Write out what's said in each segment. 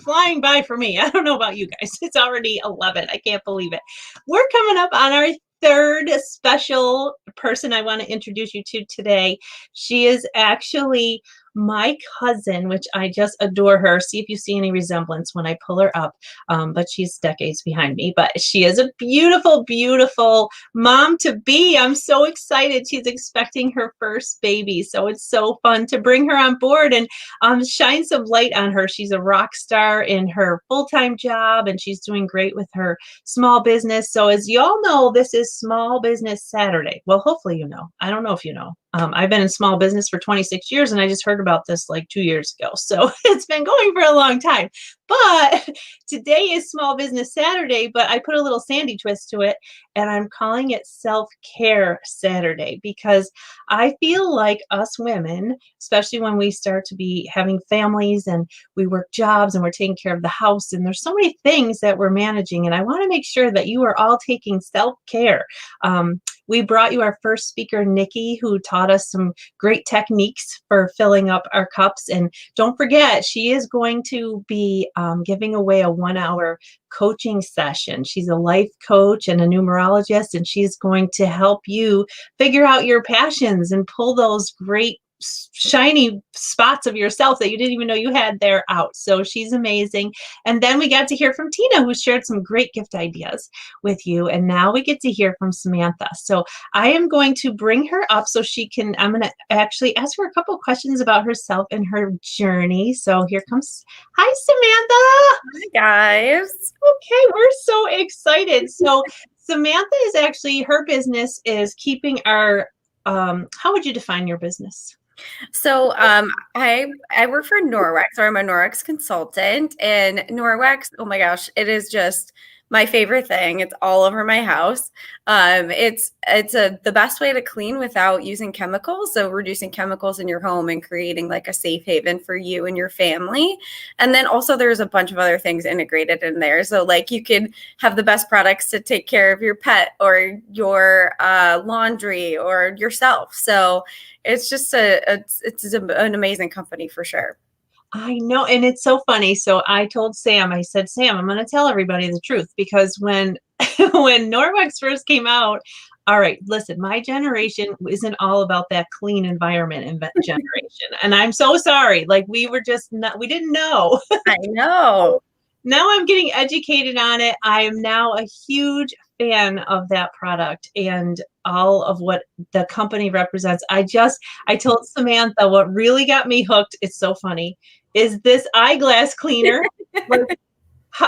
flying by for me. I don't know about you guys. It's already 11. I can't believe it. We're coming up on our third special person I want to introduce you to today. She is actually my cousin, which I just adore her. See if you see any resemblance when I pull her up. But she's decades behind me. But she is a beautiful, beautiful mom to be. I'm so excited. She's expecting her first baby. So it's so fun to bring her on board and shine some light on her. She's a rock star in her full-time job, and she's doing great with her small business. So as y'all know, this is Small Business Saturday. Well, hopefully you know. I don't know if you know. I've been in small business for 26 years, and I just heard about this like 2 years ago. So it's been going for a long time. But today is Small Business Saturday, but I put a little Sandy twist to it, and I'm calling it Self-Care Saturday because I feel like us women, especially when we start to be having families and we work jobs and we're taking care of the house, and there's so many things that we're managing, and I want to make sure that you are all taking self-care. We brought you our first speaker, Nikki, who taught us some great techniques for filling up our cups. And don't forget, she is going to be giving away a 1-hour coaching session. She's a life coach and a numerologist, and she's going to help you figure out your passions and pull those great shiny spots of yourself that you didn't even know you had there out. So she's amazing. And then we got to hear from Tina, who shared some great gift ideas with you. And now we get to hear from Samantha. So I am going to bring her up so she can, I'm going to actually ask her a couple of questions about herself and her journey. So here comes, hi, Samantha. Hi, guys. Okay, we're so excited. So Samantha is actually, her business is keeping our, how would you define your business? So I work for Norwex, or I'm a Norwex consultant, and Norwex, oh my gosh, it is just my favorite thing. It's all over my house. It's the best way to clean without using chemicals. So reducing chemicals in your home and creating like a safe haven for you and your family. And then also there's a bunch of other things integrated in there. So like you could have the best products to take care of your pet or your laundry or yourself. So it's just an amazing company for sure. I know, and it's so funny. So I told Sam, I said, Sam, I'm going to tell everybody the truth because when when Norwex first came out, all right, listen, my generation isn't all about that clean environment generation. And I'm so sorry. Like we were just not, we didn't know. I know. Now I'm getting educated on it. I am now a huge fan of that product and all of what the company represents. I told Samantha what really got me hooked. It's so funny. Is this eyeglass cleaner? Like,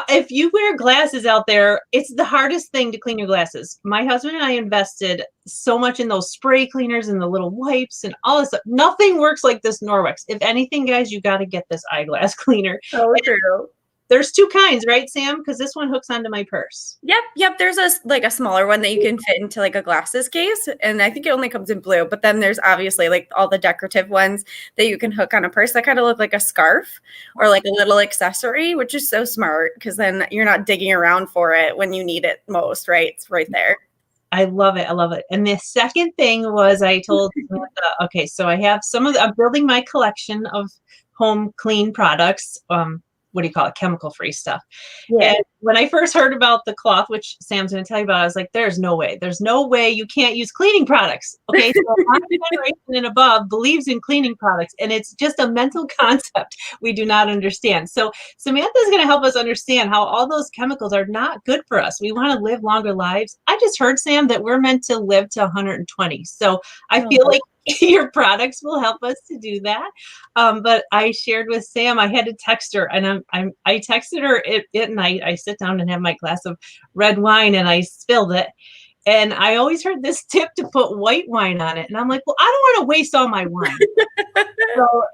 if you wear glasses out there, it's the hardest thing to clean your glasses. My husband and I invested so much in those spray cleaners and the little wipes and all this stuff. Nothing works like this Norwex. If anything, guys, you got to get this eyeglass cleaner. So true. There's two kinds, right, Sam? Because this one hooks onto my purse. Yep. There's a smaller one that you can fit into like a glasses case, and I think it only comes in blue. But then there's obviously like all the decorative ones that you can hook on a purse that kind of look like a scarf or like a little accessory, which is so smart because then you're not digging around for it when you need it most, right? It's right there. I love it. I love it. And the second thing was I told Samantha, okay, so I have I'm building my collection of home clean products. What do you call it? Chemical-free stuff. Yeah. And when I first heard about the cloth, which Sam's going to tell you about, I was like, there's no way you can't use cleaning products. Okay. So my generation and above believes in cleaning products, and it's just a mental concept we do not understand. So Samantha is going to help us understand how all those chemicals are not good for us. We want to live longer lives. I just heard, Sam, that we're meant to live to 120. So I feel like your products will help us to do that. But I shared with Sam, I had to text her, and I texted her at night. I sit down and have my glass of red wine, and I spilled it. And I always heard this tip to put white wine on it. And I'm like, well, I don't want to waste all my wine.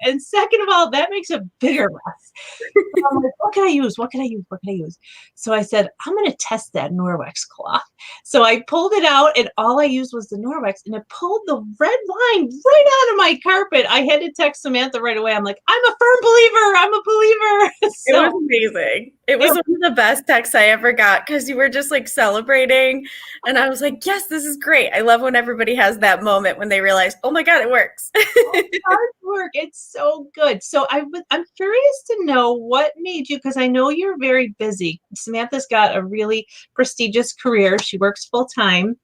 And second of all, that makes a bigger mess. So I'm like, what can I use? What can I use? So I said, I'm going to test that Norwex cloth. So I pulled it out, and all I used was the Norwex, and it pulled the red wine right out of my carpet. I had to text Samantha right away. I'm like, I'm a firm believer. I'm a believer. So, it was amazing. It was one of the best texts I ever got because you were just like celebrating. And I was like, yes, this is great. I love when everybody has that moment when they realize, oh my God, it works. Hard work. It's so good. So I'm curious to know what made you, because I know you're very busy. Samantha's got a really prestigious career. She works full time.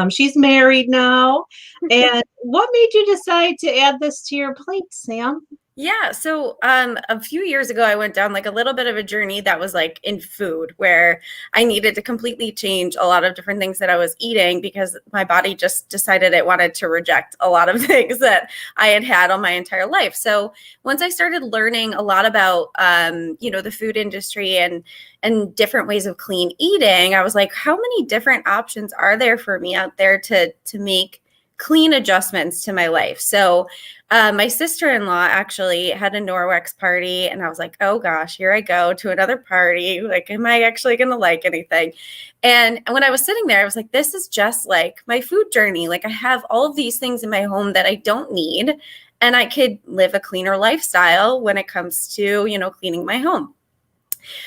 She's married now. And what made you decide to add this to your plate, Sam? Yeah. So a few years ago, I went down like a little bit of a journey that was like in food where I needed to completely change a lot of different things that I was eating because my body just decided it wanted to reject a lot of things that I had had all my entire life. So once I started learning a lot about, the food industry and different ways of clean eating, I was like, how many different options are there for me out there to make clean adjustments to my life? So my sister-in-law actually had a Norwex party, and I was like, oh gosh, here I go to another party. Like, am I actually going to like anything? And when I was sitting there, I was like, this is just like my food journey. Like, I have all of these things in my home that I don't need, and I could live a cleaner lifestyle when it comes to, cleaning my home.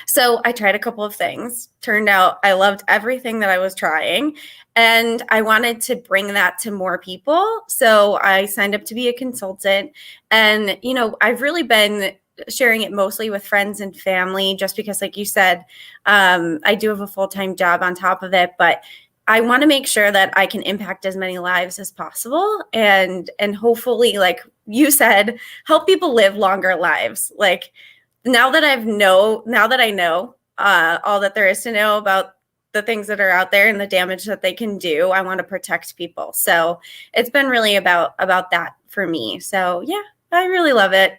So I tried a couple of things. Turned out I loved everything that I was trying, and I wanted to bring that to more people. So I signed up to be a consultant. And, I've really been sharing it mostly with friends and family just because, like you said, I do have a full-time job on top of it, but I want to make sure that I can impact as many lives as possible and hopefully, like you said, help people live longer lives. Like, now that I know all that there is to know about the things that are out there and the damage that they can do, I want to protect people. So it's been really about that for me. So yeah, I really love it.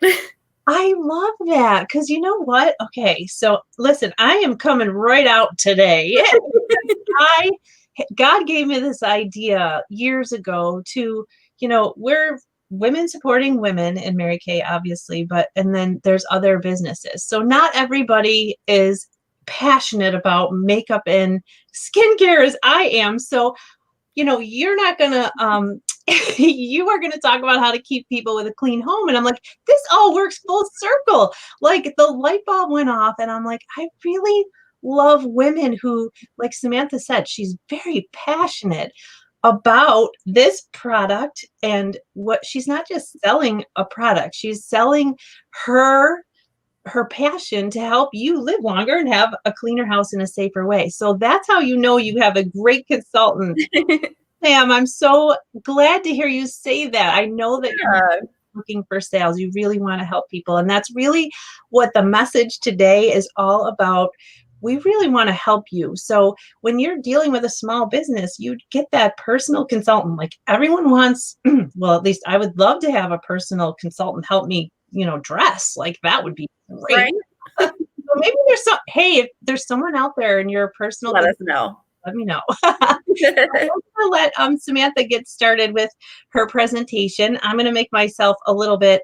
I love that because you know what? Okay, so listen, I am coming right out today. I God gave me this idea years ago to, we're women supporting women in Mary Kay, obviously, and then there's other businesses. So not everybody is passionate about makeup and skincare as I am. So, you're not gonna you are gonna talk about how to keep people with a clean home. And I'm like, this all works full circle. Like the light bulb went off, and I'm like, I really love women who, like Samantha said, she's very passionate about this product and what she's not just selling a product, she's selling her passion to help you live longer and have a cleaner house in a safer way. So that's how you know you have a great consultant. Sam, I'm so glad to hear you say that. I know that you're not looking for sales. You really want to help people. And that's really what the message today is all about. We really want to help you. So when you're dealing with a small business, you get that personal consultant. Like everyone wants, well, at least I would love to have a personal consultant help me, dress. Like that would be great. Right? So maybe hey, if there's someone out there in your personal Let us know. let me know. I'm going to let Samantha get started with her presentation. I'm going to make myself a little bit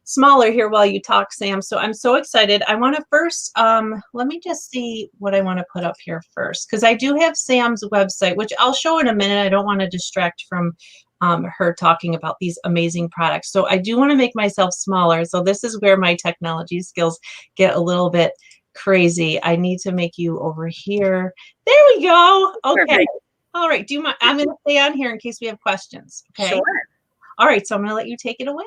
smaller here while you talk, Sam. So I'm so excited. I want to first, let me just see what I want to put up here first, because I do have Sam's website, which I'll show in a minute. I don't want to distract from her talking about these amazing products. So I do want to make myself smaller. So this is where my technology skills get a little bit crazy. I need to make you over here. There we go. Okay. Perfect. All right. Do you mind? I'm going to stay on here in case we have questions. Okay. Sure. All right. So I'm going to let you take it away.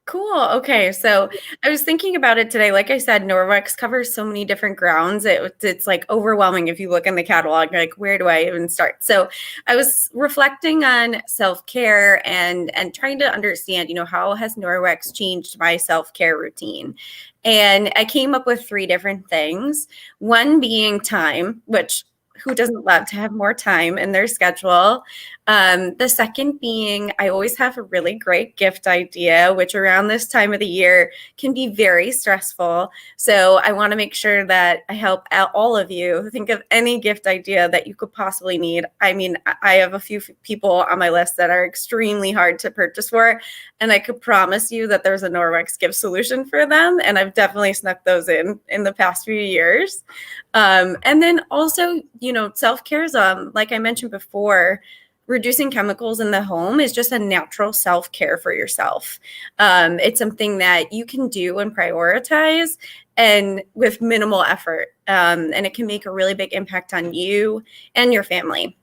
Cool. Okay. So I was thinking about it today. Like I said, Norwex covers so many different grounds. It's like overwhelming if you look in the catalog, like where do I even start? So I was reflecting on self-care and trying to understand, how has Norwex changed my self-care routine? And I came up with 3 different things. One being time, which who doesn't love to have more time in their schedule? The second being, I always have a really great gift idea, which around this time of the year can be very stressful. So I want to make sure that I help out all of you think of any gift idea that you could possibly need. I mean, I have a few people on my list that are extremely hard to purchase for, and I could promise you that there's a Norwex gift solution for them. And I've definitely snuck those in the past few years. And then also, self-care is, like I mentioned before, reducing chemicals in the home is just a natural self-care for yourself. It's something that you can do and prioritize. and with minimal effort. And it can make a really big impact on you and your family.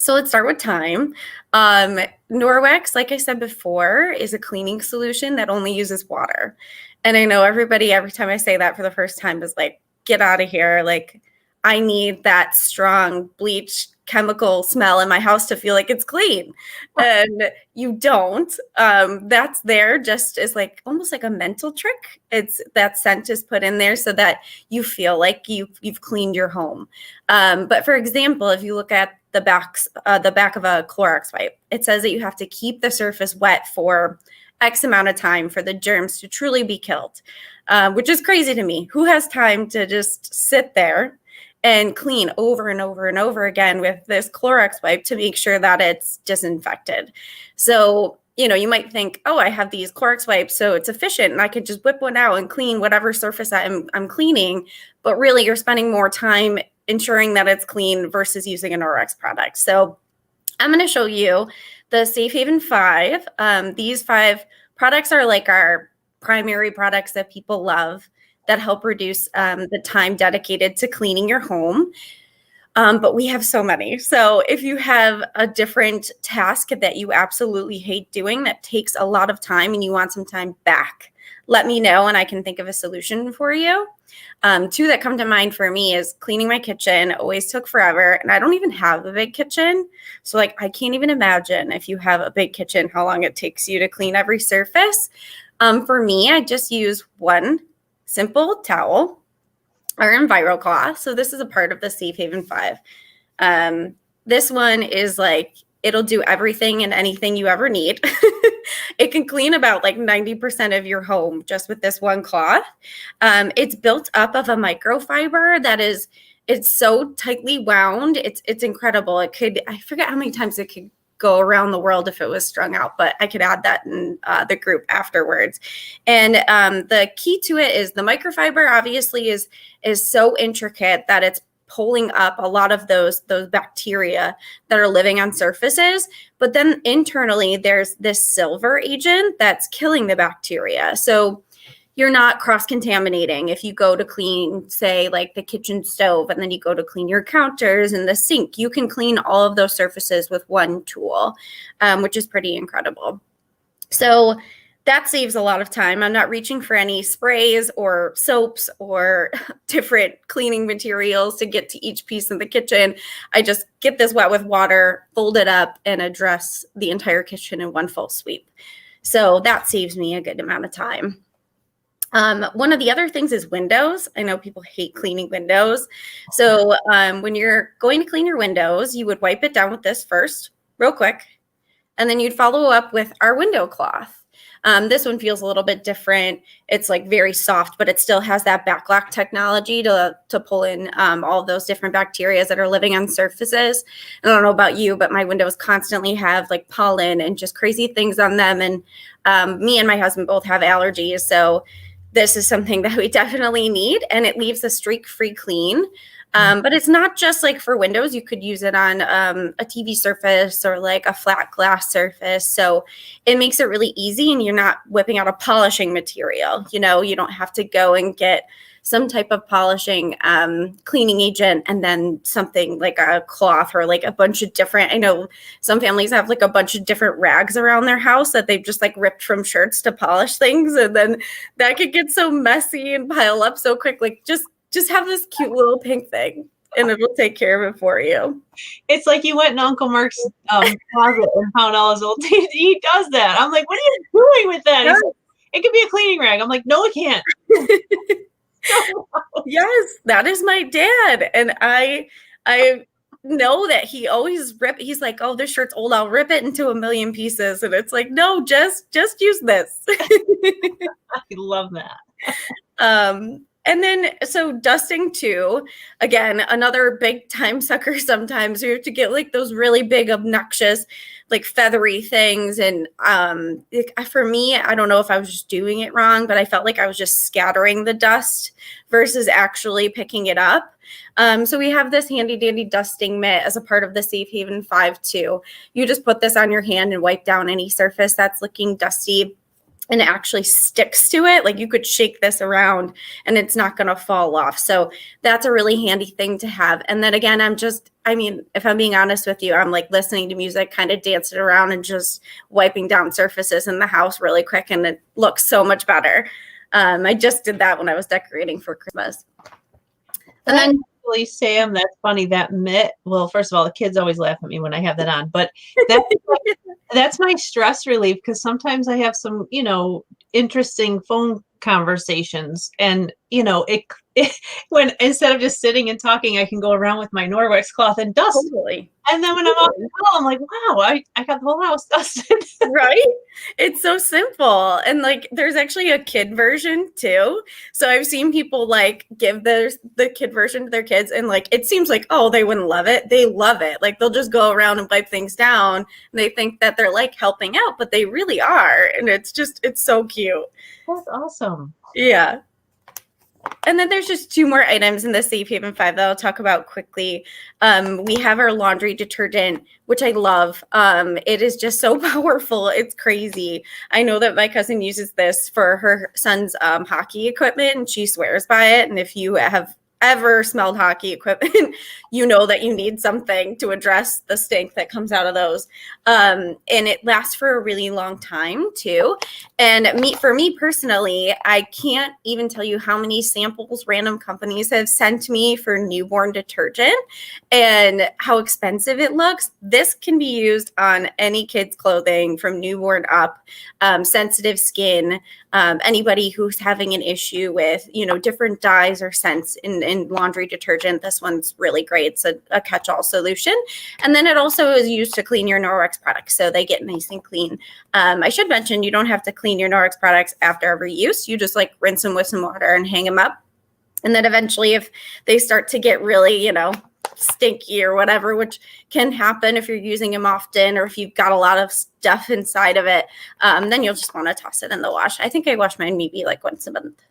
So let's start with time. Norwex, like I said before, is a cleaning solution that only uses water. And I know everybody, every time I say that for the first time, is like, get out of here. Like, I need that strong bleach chemical smell in my house to feel like it's clean. And you don't. That's there just as like almost like a mental trick. It's that scent is put in there so that you feel like you've cleaned your home. But for example, if you look at the back of a Clorox wipe, it says that you have to keep the surface wet for X amount of time for the germs to truly be killed, which is crazy to me. Who has time to just sit there and clean over and over and over again with this Clorox wipe to make sure that it's disinfected? So, you might think, oh, I have these Clorox wipes, so it's efficient and I could just whip one out and clean whatever surface I'm cleaning. But really, you're spending more time ensuring that it's clean versus using a Norwex product. So I'm going to show you the Safe Haven 5. These 5 products are like our primary products that people love that help reduce the time dedicated to cleaning your home. But we have so many. So if you have a different task that you absolutely hate doing that takes a lot of time and you want some time back, let me know and I can think of a solution for you. 2 that come to mind for me is cleaning my kitchen. Always took forever, and I don't even have a big kitchen. So like, I can't even imagine if you have a big kitchen, how long it takes you to clean every surface. For me, I just use one simple towel or EnviroCloth. So this is a part of the Safe Haven 5. This one is like, it'll do everything and anything you ever need. It can clean about like 90% of your home just with this one cloth. It's built up of a microfiber that it's so tightly wound. It's incredible. I forget how many times it could go around the world if it was strung out, but I could add that in the group afterwards. And the key to it is the microfiber obviously is so intricate that it's pulling up a lot of those bacteria that are living on surfaces. But then internally, there's this silver agent that's killing the bacteria. So you're not cross-contaminating. If you go to clean, say, like the kitchen stove, and then you go to clean your counters and the sink, you can clean all of those surfaces with one tool, which is pretty incredible. So that saves a lot of time. I'm not reaching for any sprays or soaps or different cleaning materials to get to each piece in the kitchen. I just get this wet with water, fold it up, and address the entire kitchen in one full sweep. So that saves me a good amount of time. One of the other things is windows. I know people hate cleaning windows. So when you're going to clean your windows, you would wipe it down with this first, real quick, and then you'd follow up with our window cloth. This one feels a little bit different. It's like very soft, but it still has that backlock technology to pull in all of those different bacteria that are living on surfaces. I don't know about you, but my windows constantly have like pollen and just crazy things on them. And me and my husband both have allergies. So this is something that we definitely need, and it leaves a streak-free clean. But it's not just like for windows. You could use it on a TV surface or like a flat glass surface. So it makes it really easy, and you're not whipping out a polishing material. You don't have to go and get some type of polishing cleaning agent and then something like a cloth or like a bunch of different, I know some families have like a bunch of different rags around their house that they've just like ripped from shirts to polish things. And then that could get so messy and pile up so quick. Like just have this cute little pink thing and it'll take care of it for you. It's like you went in Uncle Mark's closet and found all his old things. He does that. I'm like, what are you doing with that? He's like, it could be a cleaning rag. I'm like, no, it can't. Yes, that is my dad. And I know that he always he's like, oh, this shirt's old, I'll rip it into a million pieces. And it's like, no, just use this. I love that. And then, so dusting too, again, another big time sucker. Sometimes you have to get like those really big, obnoxious, like feathery things. And for me, I don't know if I was just doing it wrong, but I felt like I was just scattering the dust versus actually picking it up. So we have this handy dandy dusting mitt as a part of the Safe Haven 5 too. You just put this on your hand and wipe down any surface that's looking dusty. and it actually sticks to it. Like you could shake this around and it's not going to fall off. So that's a really handy thing to have. And then again, if I'm being honest with you, I'm like listening to music, kind of dancing around and just wiping down surfaces in the house really quick. And it looks so much better. I just did that when I was decorating for Christmas. And then Sam, that's funny. That mitt. Well, first of all, the kids always laugh at me when I have that on, but that's that's my stress relief because sometimes I have some, interesting phone conversations, and it when instead of just sitting and talking, I can go around with my Norwex cloth and dust. totally. And then when I'm off the call, I'm like, wow, I got the whole house dusted. Right? It's so simple. And like there's actually a kid version too. So I've seen people like give the kid version to their kids, and like it seems like, oh, they wouldn't love it. They love it. Like they'll just go around and wipe things down and they think that they're like helping out, but they really are. And it's so cute. That's awesome. Yeah. And then there's just 2 more items in the Safe Haven 5 that I'll talk about quickly. We have our laundry detergent, which I love. It is just so powerful. It's crazy. I know that my cousin uses this for her son's hockey equipment, and she swears by it. And if you have ever smelled hockey equipment, you know that you need something to address the stink that comes out of those. And it lasts for a really long time too. And for me personally, I can't even tell you how many samples random companies have sent me for newborn detergent and how expensive it looks. This can be used on any kid's clothing from newborn up, sensitive skin, anybody who's having an issue with, different dyes or scents in laundry detergent. This one's really great. It's a catch-all solution. And then it also is used to clean your Norwex products, so they get nice and clean. I should mention you don't have to clean your Norwex products after every use. You just like rinse them with some water and hang them up. And then eventually if they start to get really, stinky or whatever, which can happen if you're using them often or if you've got a lot of stuff inside of it, then you'll just want to toss it in the wash. I think I wash mine maybe like once a month.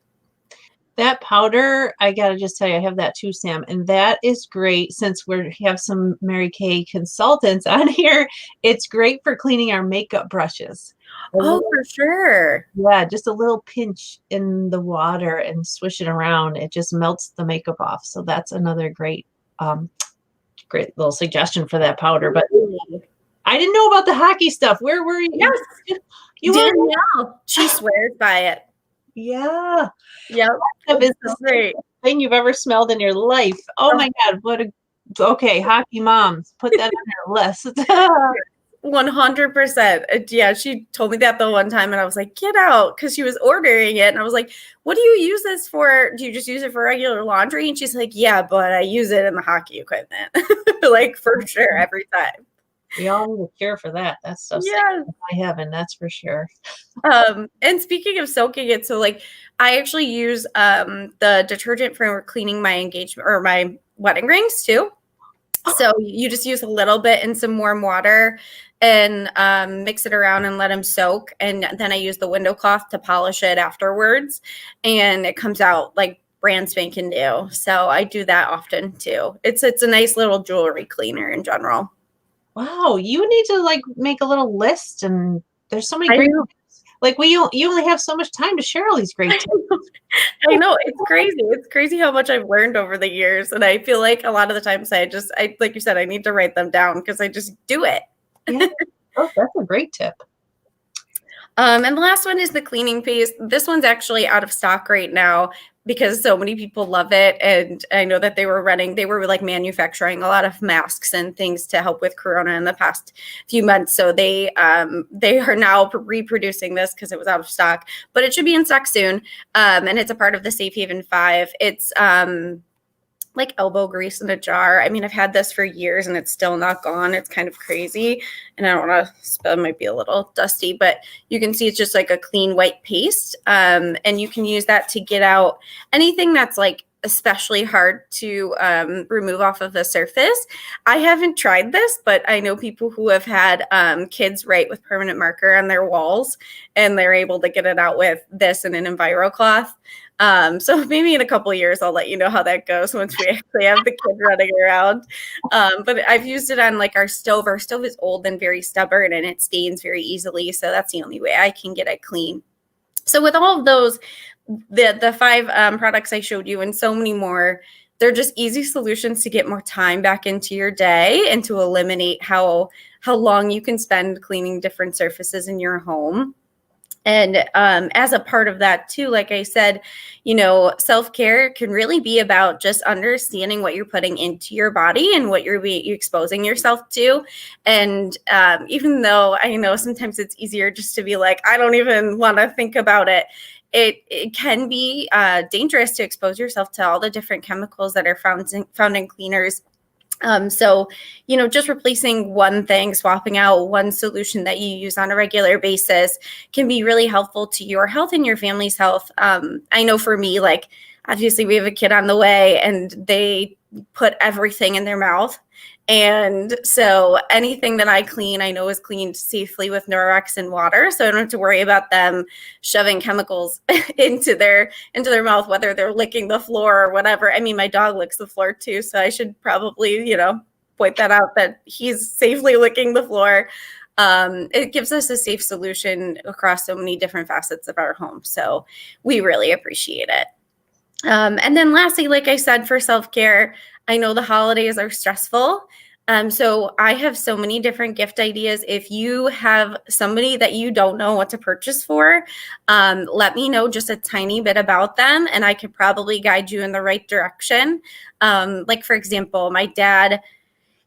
That powder, I gotta just tell you, I have that too, Sam, and that is great since we have some Mary Kay consultants on here. It's great for cleaning our makeup brushes. Oh, for sure. Yeah, just a little pinch in the water and swish it around. It just melts the makeup off. So that's another great little suggestion for that powder. But I didn't know about the hockey stuff. Where were you? Yes. You Danielle. She swears by it. Yeah. Yep. That is the great thing you've ever smelled in your life. Oh my God. Okay, hockey moms, put that on your list. 100%. Yeah, she told me that the one time and I was like, get out, because she was ordering it. And I was like, what do you use this for? Do you just use it for regular laundry? And she's like, yeah, but I use it in the hockey equipment. Like for sure, every time. We all need a cure for that. That stuff's my heaven, that's for sure. And speaking of soaking it, so like I actually use the detergent for cleaning my engagement or my wedding rings too. So you just use a little bit in some warm water and mix it around and let them soak. And then I use the window cloth to polish it afterwards. And it comes out like brand spanking new. So I do that often too. It's a nice little jewelry cleaner in general. Wow, you need to like make a little list, and there's so many great. Like you only have so much time to share all these great tips. I know, it's crazy. It's crazy how much I've learned over the years, and I feel like a lot of the times I like you said, I need to write them down because I just do it. Yeah. Oh, that's a great tip. And the last one is the cleaning paste. This one's actually out of stock right now because so many people love it. And I know that they were like manufacturing a lot of masks and things to help with Corona in the past few months. So they are now reproducing this because it was out of stock, but it should be in stock soon. And it's a part of the Safe Haven 5. It's like elbow grease in a jar. I mean, I've had this for years and it's still not gone. It's kind of crazy. And I don't want to spill, it might be a little dusty, but you can see it's just like a clean white paste. And you can use that to get out anything that's like especially hard to remove off of the surface. I haven't tried this, but I know people who have had kids write with permanent marker on their walls and they're able to get it out with this and an Enviro cloth. So maybe in a couple of years, I'll let you know how that goes once we actually have the kid running around. But I've used it on like our stove. Our stove is old and very stubborn and it stains very easily. So that's the only way I can get it clean. So with all of those, the five products I showed you and so many more, they're just easy solutions to get more time back into your day and to eliminate how long you can spend cleaning different surfaces in your home. And as a part of that too, like I said, self-care can really be about just understanding what you're putting into your body and what you're exposing yourself to. And even though I know sometimes it's easier just to be like, I don't even want to think about it, it can be dangerous to expose yourself to all the different chemicals that are found in cleaners. So, just replacing one thing, swapping out one solution that you use on a regular basis can be really helpful to your health and your family's health. I know for me, like, obviously we have a kid on the way and they put everything in their mouth. And so anything that I clean, I know is cleaned safely with Norwex and water. So I don't have to worry about them shoving chemicals into their mouth, whether they're licking the floor or whatever. I mean, my dog licks the floor too. So I should probably, point that out that he's safely licking the floor. It gives us a safe solution across so many different facets of our home. So we really appreciate it. And then lastly, like I said, for self-care, I know the holidays are stressful. So I have so many different gift ideas. If you have somebody that you don't know what to purchase for, let me know just a tiny bit about them and I could probably guide you in the right direction. Like for example, my dad,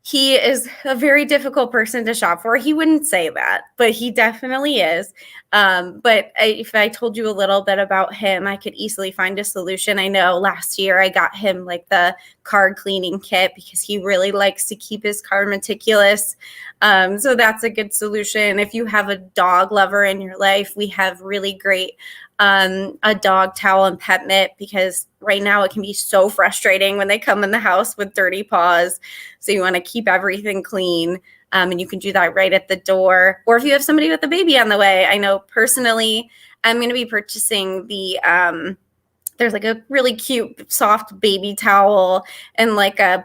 he is a very difficult person to shop for. He wouldn't say that, but he definitely is. If I told you a little bit about him, I could easily find a solution. I know last year I got him like the car cleaning kit because he really likes to keep his car meticulous. So that's a good solution. If you have a dog lover in your life, we have really great a dog towel and pet mitt, because right now it can be so frustrating when they come in the house with dirty paws. So you want to keep everything clean. And you can do that right at the door. Or if you have somebody with a baby on the way, I know personally, I'm going to be purchasing there's like a really cute soft baby towel and like a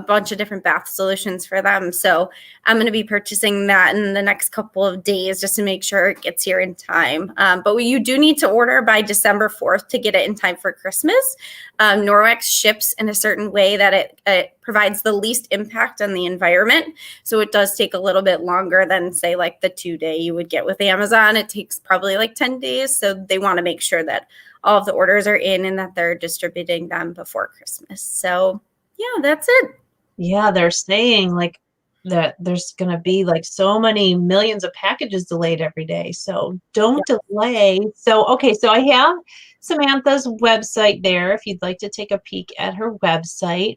bunch of different bath solutions for them. So I'm going to be purchasing that in the next couple of days just to make sure it gets here in time. But you do need to order by December 4th to get it in time for Christmas. Norwex ships in a certain way that it provides the least impact on the environment. So it does take a little bit longer than, say, like the 2-day you would get with Amazon. It takes probably like 10 days. So they want to make sure that all of the orders are in and that they're distributing them before Christmas. So yeah, that's it. Yeah, they're saying like that there's going to be like so many millions of packages delayed every day. So don't delay. So, okay, so I have Samantha's website there if you'd like to take a peek at her website.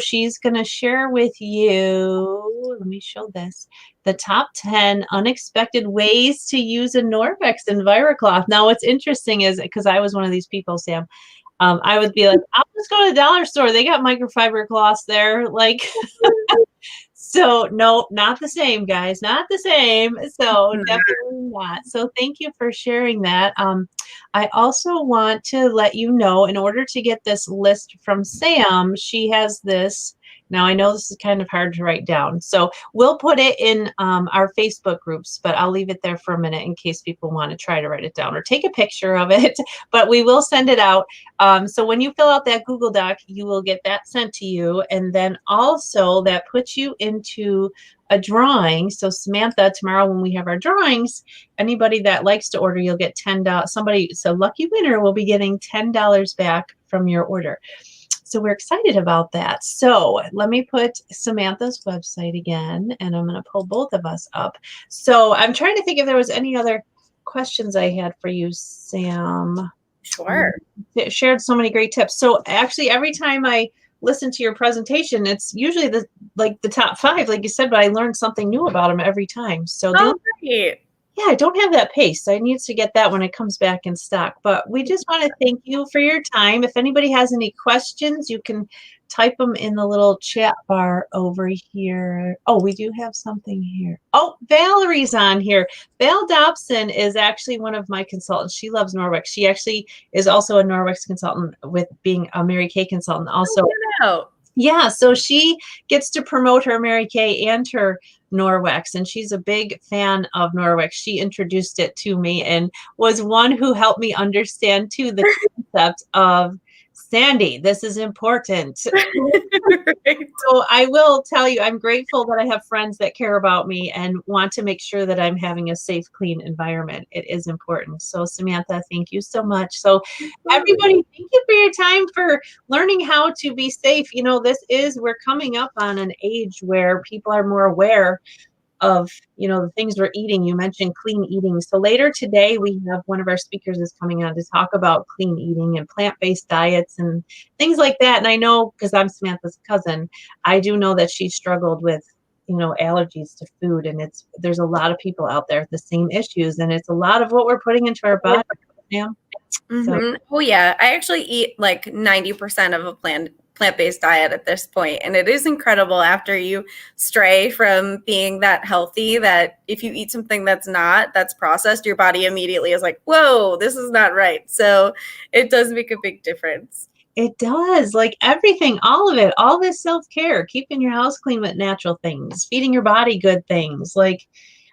She's going to share with you, let me show this, the top 10 unexpected ways to use a Norwex EnviroCloth. Now, what's interesting is, because I was one of these people, Sam, I would be like, I'll just go to the dollar store. They got microfiber cloths there. Like, so no, not the same, guys, not the same. So definitely not. So thank you for sharing that. I also want to let you know, in order to get this list from Sam, she has this. Now, I know this is kind of hard to write down, so we'll put it in our Facebook groups, but I'll leave it there for a minute in case people want to try to write it down or take a picture of it, but we will send it out. So when you fill out that Google Doc, you will get that sent to you, and then also that puts you into a drawing. So Samantha, tomorrow when we have our drawings, anybody that likes to order, you'll get $10. So lucky winner will be getting $10 back from your order. So we're excited about that. So let me put Samantha's website again, and I'm going to pull both of us up. So I'm trying to think if there was any other questions I had for you, Sam. Sure. It shared so many great tips. So actually, every time I listen to your presentation, it's usually the top 5, like you said, but I learned something new about them every time. So Great. yeah, I don't have that paste. I need to get that when it comes back in stock. But we just want to thank you for your time. If anybody has any questions, you can type them in the little chat bar over here. Oh, we do have something here. Oh, Valerie's on here. Val Dobson is actually one of my consultants. She loves Norwex. She actually is also a Norwex consultant, with being a Mary Kay consultant also. Yeah, so she gets to promote her Mary Kay and her Norwex, and she's a big fan of Norwex. She introduced it to me and was one who helped me understand too the concept of Sandy. This is important. Right. So I will tell you, I'm grateful that I have friends that care about me and want to make sure that I'm having a safe, clean environment. It is important. So Samantha, thank you so much. So everybody, Absolutely. thank you for your time for learning how to be safe. You know, we're coming up on an age where people are more aware of, you know, the things we're eating. You mentioned clean eating. So later today, we have one of our speakers is coming on to talk about clean eating and plant-based diets and things like that. And I know because I'm Samantha's cousin, I do know that she struggled with, you know, allergies to food. And there's a lot of people out there with the same issues. And it's a lot of what we're putting into our body. Yeah. So Oh yeah, I actually eat like 90% of a plant-based diet at this point, and it is incredible after you stray from being that healthy that if you eat something that's processed, your body immediately is like, "Whoa, this is not right." So, it does make a big difference. it does, like everything, all of it, all this self-care, keeping your house clean with natural things, feeding your body good things. Like,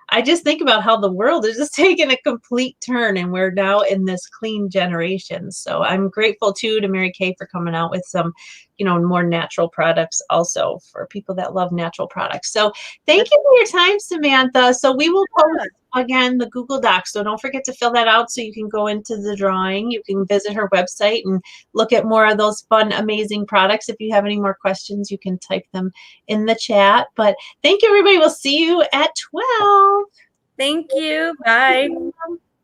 I just think about how the world is just taking a complete turn and we're now in this clean generation. So I'm grateful too to Mary Kay for coming out with some, you know, more natural products also for people that love natural products. So thank you for your time, Samantha. So we will post again the Google Docs. So don't forget to fill that out so you can go into the drawing. You can visit her website and look at more of those fun, amazing products. If you have any more questions, you can type them in the chat. But thank you, everybody. We'll see you at 12. Thank you. Bye.